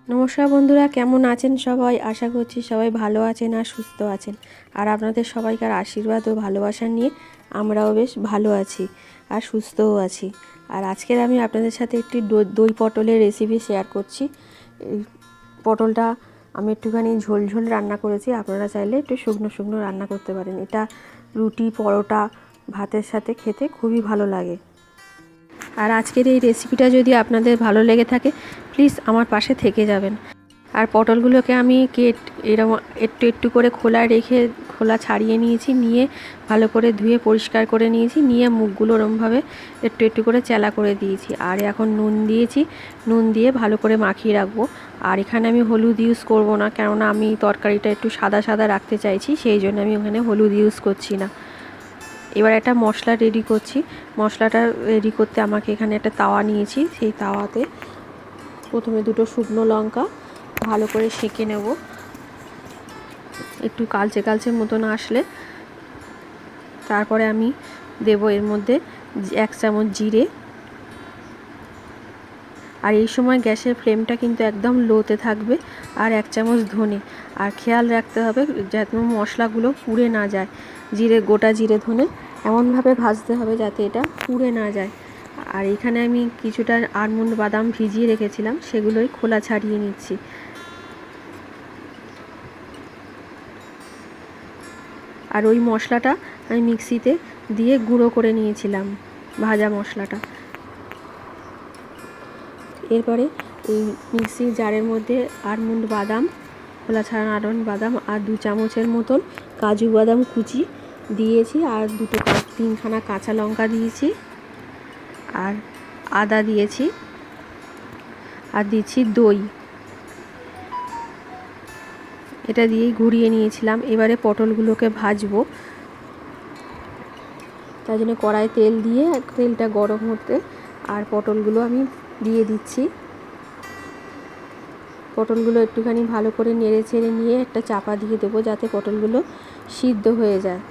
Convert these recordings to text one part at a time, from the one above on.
নমস্কার বন্ধুরা, কেমন আছেন সবাই? আশা করছি সবাই ভালো আছেন আর সুস্থ আছেন। আর আপনাদের সবাইকার আশীর্বাদ ও ভালোবাসা নিয়ে আমরাও বেশ ভালো আছি আর সুস্থও আছি। আর আজকের আমি আপনাদের সাথে একটি দই পটলের রেসিপি শেয়ার করছি। এই পটলটা আমি একটুখানি ঝোল ঝোল রান্না করেছি, আপনারা চাইলে একটু শুকনো শুকনো রান্না করতে পারেন। এটা রুটি, পরোটা, ভাতের সাথে খেতে খুবই ভালো লাগে। আর আজকের এই রেসিপিটা যদি আপনাদের ভালো লেগে থাকে, প্লিজ আমার পাশে থেকে যাবেন। আর পটলগুলোকে আমি এরকম একটু একটু করে খোলা ছাড়িয়ে নিয়েছি, নিয়ে ভালো করে ধুয়ে পরিষ্কার করে নিয়েছি, নিয়ে মুখগুলো ওরমভাবে একটু একটু করে চেলা করে দিয়েছি। আর এখন নুন দিয়েছি, নুন দিয়ে ভালো করে মাখিয়ে রাখবো। আর এখানে আমি হলুদ ইউজ করব না, কেননা আমি তরকারিটা একটু সাদা সাদা রাখতে চাইছি, সেই জন্য আমি ওখানে হলুদ ইউজ করছি না। এবার একটা মশলা রেডি করছি। মশলাটা রেডি করতে আমাকে এখানে একটা তাওয়া নিয়েছি, সেই তাওয়াতে প্রথমে দুটো শুকনো লঙ্কা ভালো করে সেঁকে নেব। একটু কালচে কালচে মতন আসলে তারপরে আমি দেব এর মধ্যে 1 চামচ জিরে। আর এই সময় গ্যাসের ফ্লেমটা কিন্তু একদম লোতে থাকবে। আর 1 চামচ ধনে। আর খেয়াল রাখতে হবে যাতে মশলাগুলো পুড়ে না যায়। গোটা জিরে ধনে এমনভাবে ভাজতে হবে যাতে এটা পুড়ে না যায়। আর এখানে আমি কিছুটা আমন্ড বাদাম ভিজিয়ে রেখেছিলাম, সেগুলোই খোলা ছাড়িয়ে নিচ্ছি। আর ওই মশলাটা আমি মিক্সিতে দিয়ে গুঁড়ো করে নিয়েছিলাম, ভাজা মশলাটা। এরপরে এই মিক্সির জারের মধ্যে আমন্ড বাদাম, খোলা ছাড়ানো আমন্ড বাদাম আর 2 চামচের মতন কাজু বাদাম কুচি দিয়েছি। আর 3খানা কাঁচা লঙ্কা দিয়েছি, আর আদা দিয়েছি, আর দিচ্ছি দই। এটা দিয়েই ঘুরিয়ে নিয়েছিলাম। এবারে পটলগুলোকে ভাজবো, তার জন্য কড়াই তেল দিয়ে তেলটা গরম হতে আর পটলগুলো আমি দিয়ে দিচ্ছি। পটলগুলো একটুখানি ভালো করে নেড়ে চেড়ে নিয়ে একটা চাপা দিয়ে দেবো, যাতে পটলগুলো সিদ্ধ হয়ে যায়।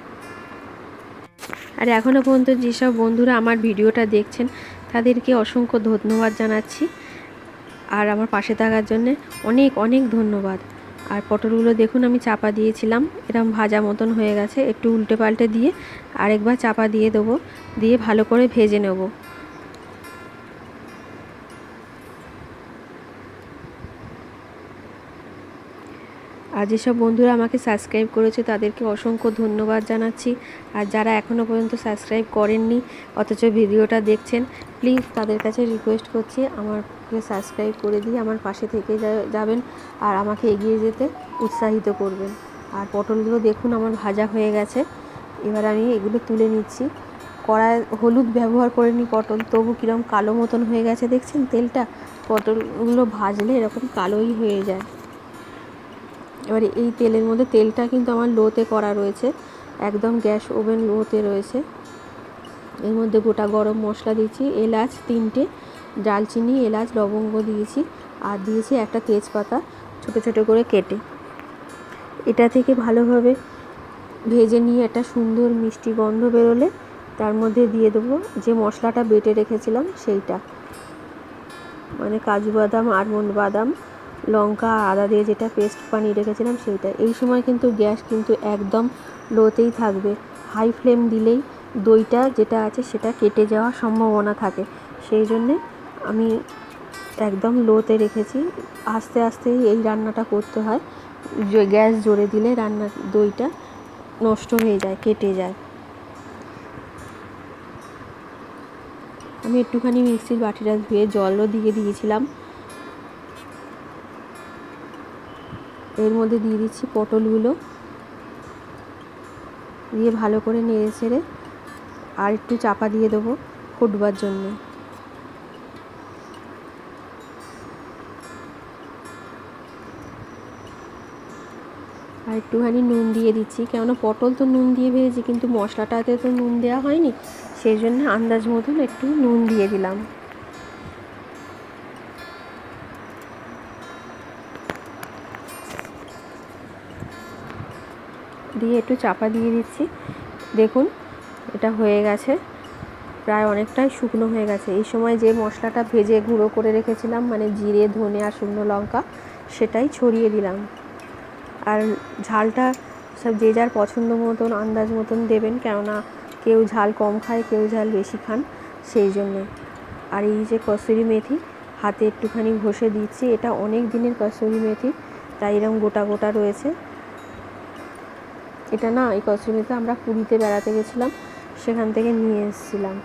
আর এখনও পর্যন্ত যেসব বন্ধুরা আমার ভিডিওটা দেখছেন তাদেরকে অসংখ্য ধন্যবাদ জানাচ্ছি। আর আমার পাশে থাকার জন্যে অনেক অনেক ধন্যবাদ। আর পটলগুলো দেখুন আমি চাপা দিয়েছিলাম, এরকম ভাজা মতন হয়ে গেছে। একটু উল্টে পাল্টে দিয়ে আরেকবার চাপা দিয়ে দেবো, দিয়ে ভালো করে ভেজে নেব। আর যেসব বন্ধুরা আমাকে সাবস্ক্রাইব করেছে তাদেরকে অসংখ্য ধন্যবাদ জানাচ্ছি। আর যারা এখনও পর্যন্ত সাবস্ক্রাইব করেননি অথচ ভিডিওটা দেখছেন, প্লিজ তাদের কাছে রিকোয়েস্ট করছি আমাকে সাবস্ক্রাইব করে দিয়ে আমার পাশে থেকে যাবেন আর আমাকে এগিয়ে যেতে উৎসাহিত করবেন। আর পটলগুলো দেখুন আমার ভাজা হয়ে গেছে। এবার আমি এগুলো তুলে নিচ্ছি। কড়ায় হলুদ ব্যবহার করিনি পটল, তবু কীরকম কালো মতন হয়ে গেছে দেখছেন তেলটা। পটলগুলো ভাজলে এরকম কালোই হয়ে যায়। এবারে এই তেলের মধ্যে, তেলটা কিন্তু আমার লোতে করা রয়েছে, একদম গ্যাস ওভেন লোতে রয়েছে। এর মধ্যে গোটা গরম মশলা দিয়েছি, এলাচ 3টে, দারচিনি, এলাচ, লবঙ্গ দিয়েছি, আর দিয়েছি একটা তেজপাতা ছোটো ছোটো করে কেটে। এটা থেকে ভালোভাবে ভেজে নিয়ে একটা সুন্দর মিষ্টি গন্ধ বেরোলে তার মধ্যে দিয়ে দেবো যে মশলাটা বেটে রেখেছিলাম সেইটা, মানে কাজু বাদাম, আমন্ড বাদাম, লঙ্কা, আদা দিয়ে যেটা পেস্ট বানিয়ে রেখেছিলাম সেইটা। এই সময় কিন্তু গ্যাস কিন্তু একদম লোতেই থাকবে। হাই ফ্লেম দিলেই দইটা যেটা আছে সেটা কেটে যাওয়ার সম্ভাবনা থাকে, সেই জন্যে আমি একদম লোতে রেখেছি। আস্তে আস্তেই এই রান্নাটা করতে হয়, গ্যাস জোরে দিলে দইটা নষ্ট হয়ে যায়, কেটে যায়। আমি একটুখানি মিক্সির বাটিটা ধুয়ে জলও দিয়ে দিয়েছিলাম। এর মধ্যে দিয়ে দিচ্ছি পটলগুলো, দিয়ে ভালো করে নেড়ে ছেড়ে আর একটু চাপা দিয়ে দেবো ফুটবার জন্যে। আর একটুখানি নুন দিয়ে দিচ্ছি, কেননা পটল তো নুন দিয়ে ভেজেছি, কিন্তু মশলাটাতে তো নুন দেওয়া হয়নি, সেই জন্য আন্দাজ মতন একটু নুন দিয়ে দিলাম। দিয়ে একটু চাপা দিয়ে দিচ্ছি। দেখুন এটা হয়ে গেছে। প্রায় অনেকটাই শুকনো হয়ে গেছে। এই সময় যে মশলাটা ভেজে গুঁড়ো করে রেখেছিলাম, মানে জিরে, ধনে আর শুকনো লঙ্কা, সেটাই ছড়িয়ে দিলাম। আর ঝালটা সব যে যার পছন্দ মতন, আন্দাজ মতন দেবেন, কেননা কেউ ঝাল কম খায়, কেউ ঝাল বেশি খান, সেই জন্যে। আর এই যে কসুরি মেথি হাতে একটুখানি ঘষে দিচ্ছি, এটা অনেক দিনের কসুরি মেথি, তাই এরকম গোটা গোটা রয়েছে। এটা না, এই কসুরি মেথি আমরা পুরীতে বেড়াতে গেছিলাম, সেখান থেকে নিয়ে এসেছিলাম।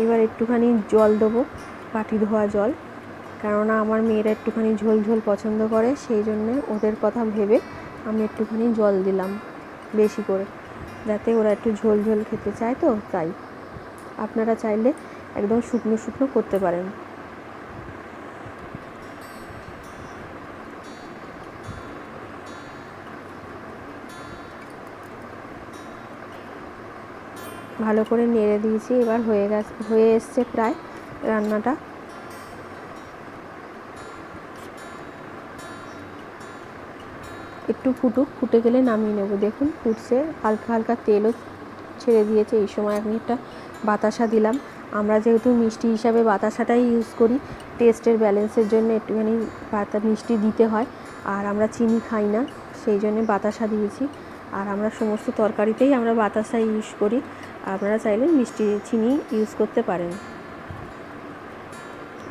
এবার একটুখানি জল দেবো, বাটি ধোয়া জল, কেননা আমার মেয়েরা একটুখানি ঝোল ঝোল পছন্দ করে, সেই জন্যে ওদের কথা ভেবে আমি একটুখানি জল দিলাম বেশি করে, যাতে ওরা একটু ঝোল ঝোল খেতে চায়, তো তাই। আপনারা চাইলে একদম শুকনো শুকনো করতে পারেন। ভালো করে নেড়ে দিয়েছি, এবার হয়ে এসছে প্রায় রান্নাটা। একটু ফুটুক, ফুটে গেলে নামিয়ে নেব। দেখুন ফুটছে, হালকা হালকা তেলও ছেড়ে দিয়েছে। এই সময় আমি একটা বাতাসা দিলাম। আমরা যেহেতু মিষ্টি হিসাবে বাতাসাটাই ইউজ করি, টেস্টের ব্যালেন্সের জন্য একটুখানি মিষ্টি দিতে হয়, আর আমরা চিনি খাই না, সেই জন্যে বাতাসা দিয়েছি। আর আমরা সমস্ত তরকারিতেই আমরা বাতাসা ইউজ করি, আপনারা চাইলে মিষ্টি চিনি ইউজ করতে পারেন।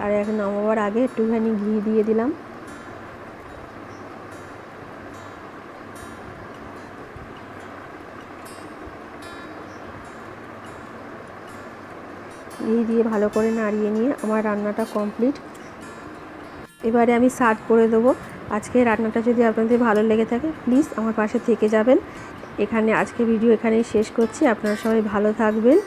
আর এখন নামাবার আগে একটুখানি ঘি দিয়ে দিলাম। ঘি দিয়ে ভালো করে নাড়িয়ে নিয়ে আমার রান্নাটা কমপ্লিট। এবারে আমি সার্ভ করে দেবো। আজকে রান্নাটা যদি আপনাদের ভালো লেগে থাকে, প্লিজ আমার পাশে থেকে যাবেন। আজকে ভিডিও এখানেই শেষ করছি। আপনারা সবাই ভালো থাকবেন।